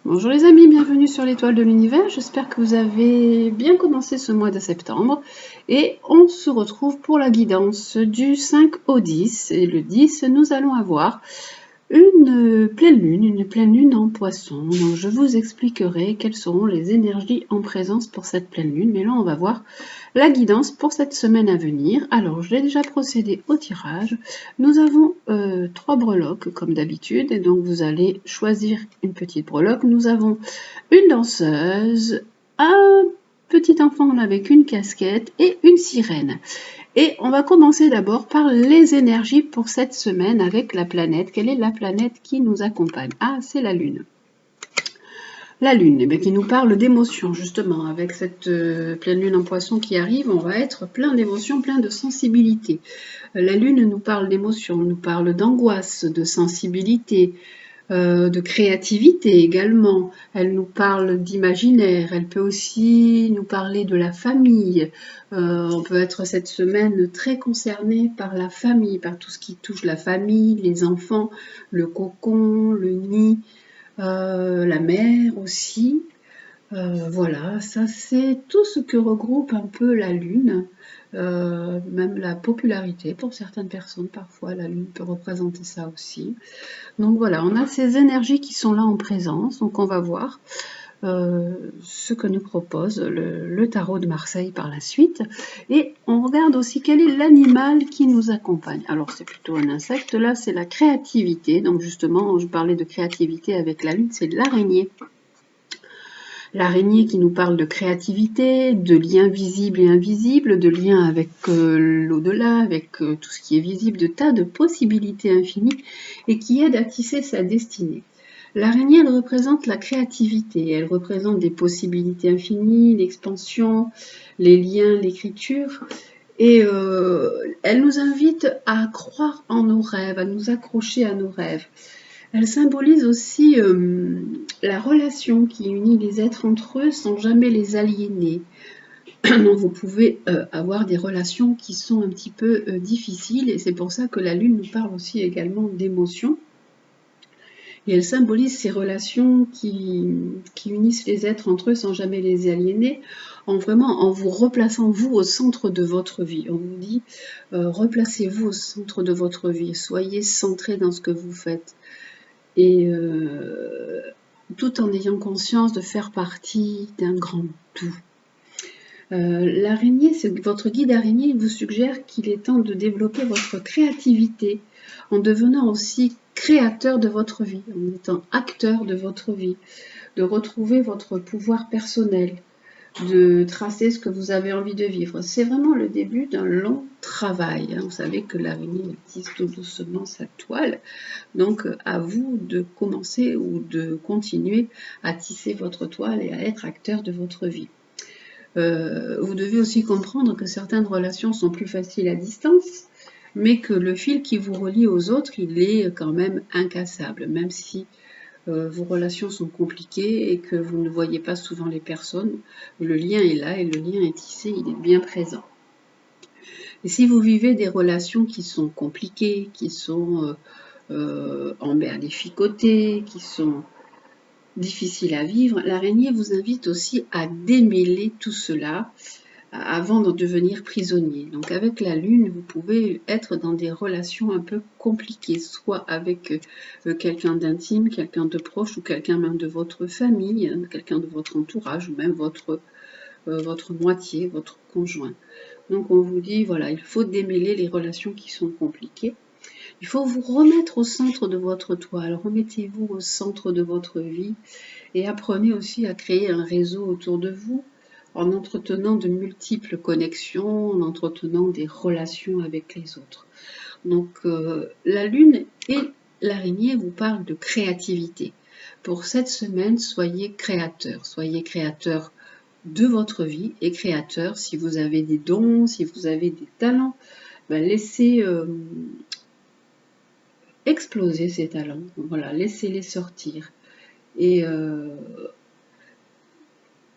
Bonjour les amis, bienvenue sur l'étoile de l'univers. J'espère que vous avez bien commencé ce mois de septembre et on se retrouve pour la guidance du 5 au 10. Et le 10, nous allons avoir une pleine lune en poisson. Donc je vous expliquerai quelles seront les énergies en présence pour cette pleine lune. Mais là, on va voir la guidance pour cette semaine à venir. Alors, j'ai déjà procédé au tirage. Nous avons 3 breloques comme d'habitude. Et donc, vous allez choisir une petite breloque. Nous avons une danseuse, un petit enfant avec une casquette et une sirène. Et on va commencer d'abord par les énergies pour cette semaine avec la planète. Quelle est la planète qui nous accompagne? Ah, c'est la Lune. La Lune, qui nous parle d'émotions, justement. Avec cette pleine Lune en Poisson qui arrive, on va être plein d'émotions, plein de sensibilité. La Lune nous parle d'émotions, nous parle d'angoisse, de sensibilité, de créativité également. Elle nous parle d'imaginaire, elle peut aussi nous parler de la famille. On peut être cette semaine très concerné par la famille, par tout ce qui touche la famille, les enfants, le cocon, le nid, la mère aussi. Voilà, ça c'est tout ce que regroupe un peu la Lune, même la popularité pour certaines personnes, parfois la Lune peut représenter ça aussi. Donc voilà, on a ces énergies qui sont là en présence, donc on va voir ce que nous propose le tarot de Marseille par la suite. Et on regarde aussi quel est l'animal qui nous accompagne. Alors c'est plutôt un insecte, là c'est la créativité, donc justement je parlais de créativité avec la Lune, c'est l'araignée. L'araignée qui nous parle de créativité, de liens visibles et invisibles, de liens avec l'au-delà, avec tout ce qui est visible, de tas de possibilités infinies et qui aide à tisser sa destinée. L'araignée, elle représente la créativité, elle représente des possibilités infinies, l'expansion, les liens, l'écriture. Et elle nous invite à croire en nos rêves, à nous accrocher à nos rêves. Elle symbolise aussi la relation qui unit les êtres entre eux sans jamais les aliéner. Donc vous pouvez avoir des relations qui sont un petit peu difficiles et c'est pour ça que la Lune nous parle aussi également d'émotions. Et elle symbolise ces relations qui unissent les êtres entre eux sans jamais les aliéner, en vous replaçant vous au centre de votre vie. On vous dit, replacez-vous au centre de votre vie, soyez centré dans ce que vous faites. Et tout en ayant conscience de faire partie d'un grand tout. L'araignée, votre guide araignée vous suggère qu'il est temps de développer votre créativité en devenant aussi créateur de votre vie, en étant acteur de votre vie, de retrouver votre pouvoir personnel, de tracer ce que vous avez envie de vivre. C'est vraiment le début d'un long travail. Vous savez que l'araignée tisse tout doucement sa toile. Donc à vous de commencer ou de continuer à tisser votre toile et à être acteur de votre vie. Vous devez aussi comprendre que certaines relations sont plus faciles à distance, mais que le fil qui vous relie aux autres, il est quand même incassable, même si vos relations sont compliquées et que vous ne voyez pas souvent les personnes, le lien est là et le lien est tissé, il est bien présent. Et si vous vivez des relations qui sont compliquées, qui sont emberlificotées, qui sont difficiles à vivre, l'araignée vous invite aussi à démêler tout cela avant de devenir prisonnier. Donc avec la Lune, vous pouvez être dans des relations un peu compliquées, soit avec quelqu'un d'intime, quelqu'un de proche ou quelqu'un même de votre famille, quelqu'un de votre entourage ou même votre moitié, votre conjoint. Donc on vous dit, voilà, il faut démêler les relations qui sont compliquées. Il faut vous remettre au centre de votre toile, remettez-vous au centre de votre vie et apprenez aussi à créer un réseau autour de vous en entretenant de multiples connexions, en entretenant des relations avec les autres. Donc la Lune et l'araignée vous parlent de créativité. Pour cette semaine, soyez créateur de votre vie et créateur si vous avez des dons, si vous avez des talents, laissez exploser ces talents, voilà, laissez-les sortir et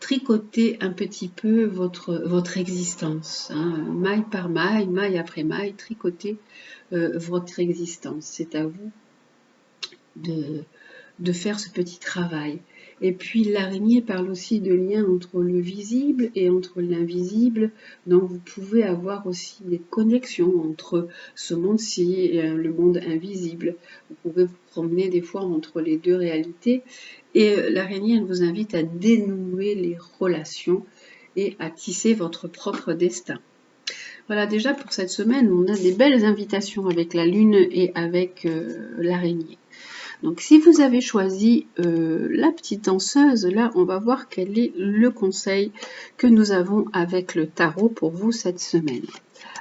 tricotez un petit peu votre existence, hein, maille par maille, maille après maille, tricotez votre existence. C'est à vous de faire ce petit travail. Et puis l'araignée parle aussi de lien entre le visible et entre l'invisible. Donc vous pouvez avoir aussi des connexions entre ce monde-ci et le monde invisible. Vous pouvez vous promener des fois entre les deux réalités. Et l'araignée, elle vous invite à dénouer les relations et à tisser votre propre destin. Voilà, déjà pour cette semaine, on a des belles invitations avec la lune et avec l'araignée. Donc si vous avez choisi la petite danseuse, là on va voir quel est le conseil que nous avons avec le tarot pour vous cette semaine.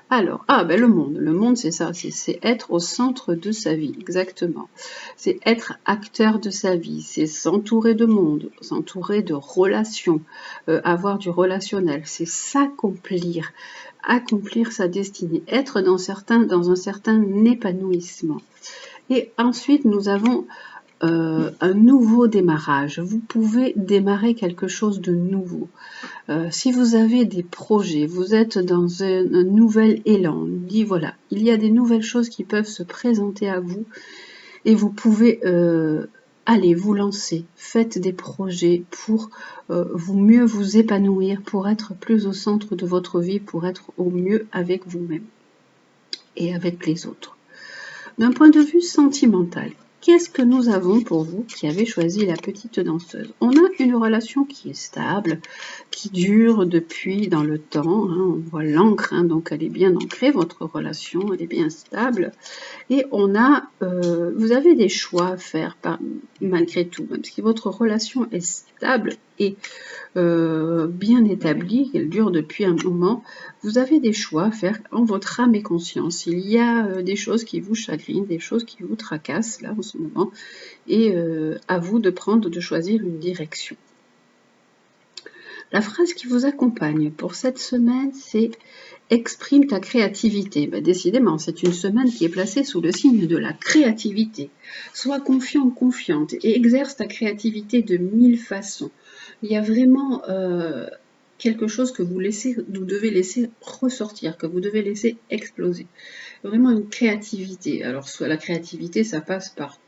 Alors, le monde c'est ça, c'est être au centre de sa vie, exactement. C'est être acteur de sa vie, c'est s'entourer de monde, s'entourer de relations, avoir du relationnel, c'est s'accomplir, accomplir sa destinée, être dans un certain épanouissement. Et ensuite, nous avons un nouveau démarrage. Vous pouvez démarrer quelque chose de nouveau. Si vous avez des projets, vous êtes dans un nouvel élan, on dit voilà, il y a des nouvelles choses qui peuvent se présenter à vous et vous pouvez aller vous lancer. Faites des projets pour mieux vous épanouir, pour être plus au centre de votre vie, pour être au mieux avec vous-même et avec les autres. D'un point de vue sentimental, qu'est-ce que nous avons pour vous qui avez choisi la petite danseuse? On a une relation qui est stable, qui dure depuis dans le temps. On voit l'encre, donc elle est bien ancrée, votre relation, elle est bien stable. Et on a, vous avez des choix à faire malgré tout, même si votre relation est stable et bien établie, qu'elle dure depuis un moment, vous avez des choix à faire en votre âme et conscience. Il y a des choses qui vous chagrinent, des choses qui vous tracassent là en ce moment, et à vous de choisir une direction. La phrase qui vous accompagne pour cette semaine, c'est « Exprime ta créativité ». Décidément, c'est une semaine qui est placée sous le signe de la créativité. Sois confiant, confiante et exerce ta créativité de 1000 façons. Il y a vraiment quelque chose que vous devez laisser ressortir, que vous devez laisser exploser. Vraiment une créativité. Alors, soit la créativité, ça passe par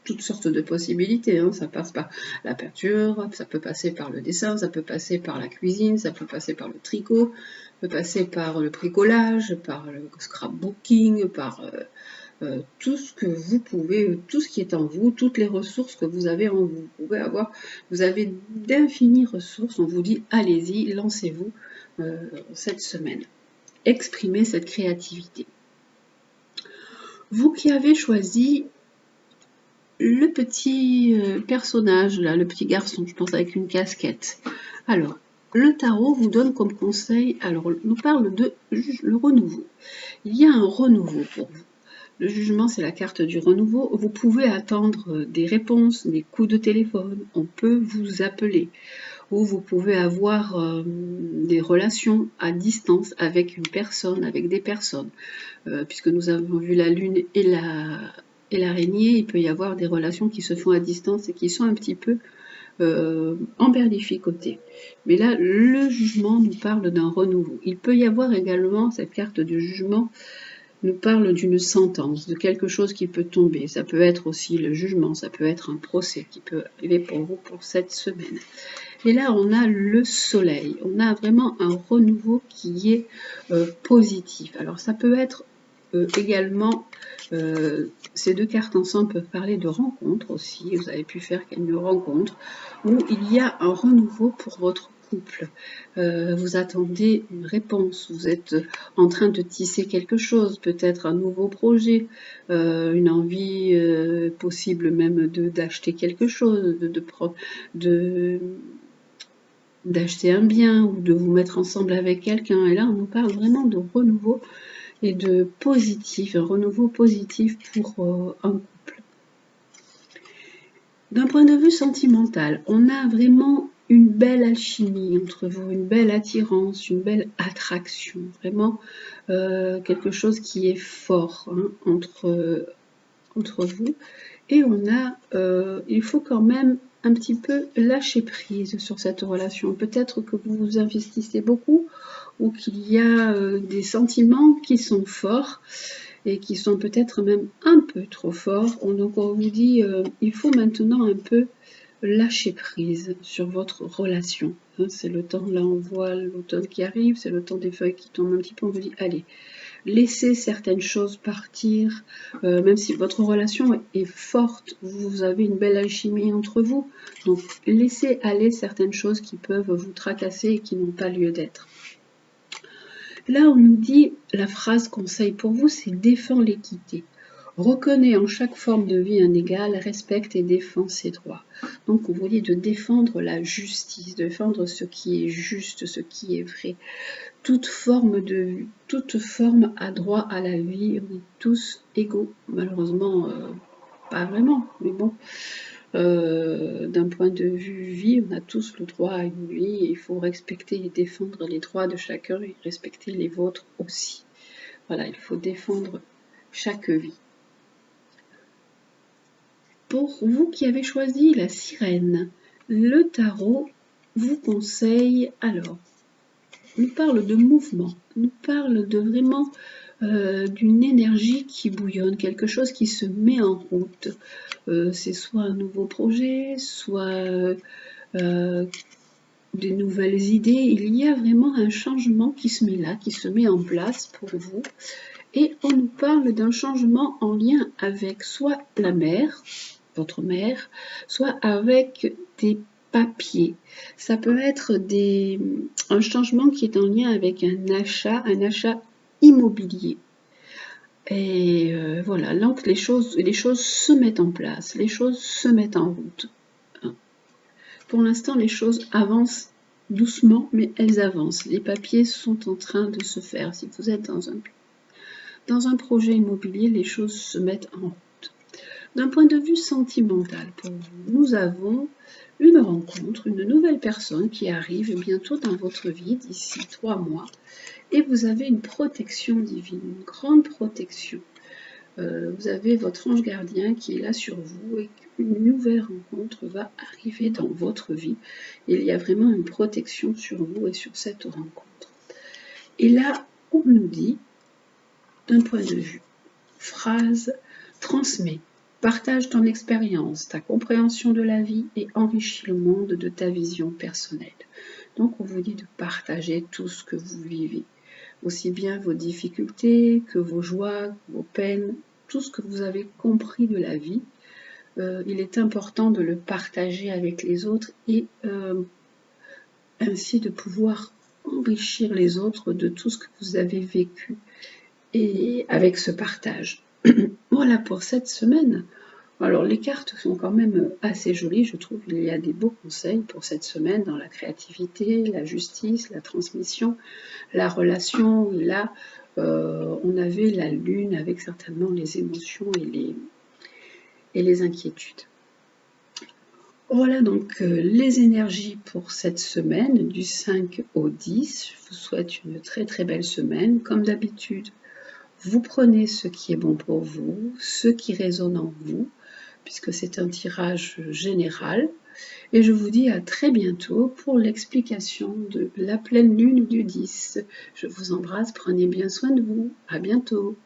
toutes sortes de possibilités, ça passe par la peinture, ça peut passer par le dessin, ça peut passer par la cuisine, ça peut passer par le tricot, ça peut passer par le bricolage, par le scrapbooking, par tout ce que vous pouvez, tout ce qui est en vous, toutes les ressources que vous avez en vous. Vous avez d'infinies ressources, on vous dit allez-y, lancez-vous cette semaine. Exprimez cette créativité. Vous qui avez choisi le petit personnage, là, le petit garçon, je pense avec une casquette. Alors, le tarot vous donne comme conseil, alors, nous parle de le renouveau. Il y a un renouveau pour vous. Le jugement, c'est la carte du renouveau. Vous pouvez attendre des réponses, des coups de téléphone. On peut vous appeler. Ou vous pouvez avoir des relations à distance avec une personne, avec des personnes. Puisque nous avons vu la lune et l'araignée, il peut y avoir des relations qui se font à distance et qui sont un petit peu emberlificotées. Mais là, le jugement nous parle d'un renouveau. Il peut y avoir également, cette carte de jugement nous parle d'une sentence, de quelque chose qui peut tomber. Ça peut être aussi le jugement, ça peut être un procès qui peut arriver pour vous pour cette semaine. Et là, on a le soleil. On a vraiment un renouveau qui est positif. Alors, ça peut être également, ces deux cartes ensemble peuvent parler de rencontres aussi. Vous avez pu faire une rencontre où il y a un renouveau pour votre couple. Vous attendez une réponse, vous êtes en train de tisser quelque chose, peut-être un nouveau projet, une envie possible même d'acheter quelque chose, d'acheter un bien ou de vous mettre ensemble avec quelqu'un. Et là, on nous parle vraiment de renouveau et de positif, un renouveau positif pour un couple. D'un point de vue sentimental, on a vraiment une belle alchimie entre vous, une belle attirance, une belle attraction, vraiment quelque chose qui est fort entre vous. Et on a, il faut quand même un petit peu lâcher prise sur cette relation. Peut-être que vous vous investissez beaucoup ou qu'il y a des sentiments qui sont forts et qui sont peut-être même un peu trop forts. Donc on vous dit, il faut maintenant un peu lâcher prise sur votre relation. Hein, c'est le temps, là on voit l'automne qui arrive, c'est le temps des feuilles qui tombent un petit peu, on vous dit allez, laissez certaines choses partir, même si votre relation est forte, vous avez une belle alchimie entre vous, donc laissez aller certaines choses qui peuvent vous tracasser et qui n'ont pas lieu d'être. Là, on nous dit, la phrase conseil pour vous, c'est défends l'équité. Reconnais en chaque forme de vie un égal, respecte et défend ses droits. Donc, on vous dit de défendre la justice, de défendre ce qui est juste, ce qui est vrai. Toute forme a droit à la vie, on est tous égaux. Malheureusement, pas vraiment, mais bon. D'un point de vue vie, on a tous le droit à une vie et il faut respecter et défendre les droits de chacun et respecter les vôtres aussi. Voilà, il faut défendre chaque vie. Pour vous qui avez choisi la sirène, le tarot vous conseille, alors, nous parle de mouvement, nous parle de vraiment d'une énergie qui bouillonne, quelque chose qui se met en route. C'est soit un nouveau projet, soit des nouvelles idées. Il y a vraiment un changement qui se met là, qui se met en place pour vous. Et on nous parle d'un changement en lien avec soit la mère, votre mère, soit avec des papiers. Ça peut être un changement qui est en lien avec un achat immobilier. Et voilà, donc les choses se mettent en place, les choses se mettent en route. Pour l'instant, les choses avancent doucement, mais elles avancent. Les papiers sont en train de se faire. Si vous êtes dans un projet immobilier, les choses se mettent en route. D'un point de vue sentimental, pour vous, nous avons une rencontre, une nouvelle personne qui arrive bientôt dans votre vie d'ici 3 mois. Et vous avez une protection divine, une grande protection. Vous avez votre ange gardien qui est là sur vous et une nouvelle rencontre va arriver dans votre vie. Il y a vraiment une protection sur vous et sur cette rencontre. Et là, on nous dit, d'un point de vue, phrase, transmets, partage ton expérience, ta compréhension de la vie et enrichis le monde de ta vision personnelle. Donc, on vous dit de partager tout ce que vous vivez, aussi bien vos difficultés que vos joies, vos peines, tout ce que vous avez compris de la vie. Il est important de le partager avec les autres et ainsi de pouvoir enrichir les autres de tout ce que vous avez vécu et avec ce partage. Voilà pour cette semaine. Alors les cartes sont quand même assez jolies, je trouve. Il y a des beaux conseils pour cette semaine dans la créativité, la justice, la transmission, la relation. Et là, on avait la lune avec certainement les émotions et les inquiétudes. Voilà donc les énergies pour cette semaine du 5 au 10. Je vous souhaite une très très belle semaine. Comme d'habitude, vous prenez ce qui est bon pour vous, ce qui résonne en vous, puisque c'est un tirage général. Et je vous dis à très bientôt pour l'explication de la pleine lune du 10. Je vous embrasse, prenez bien soin de vous. À bientôt.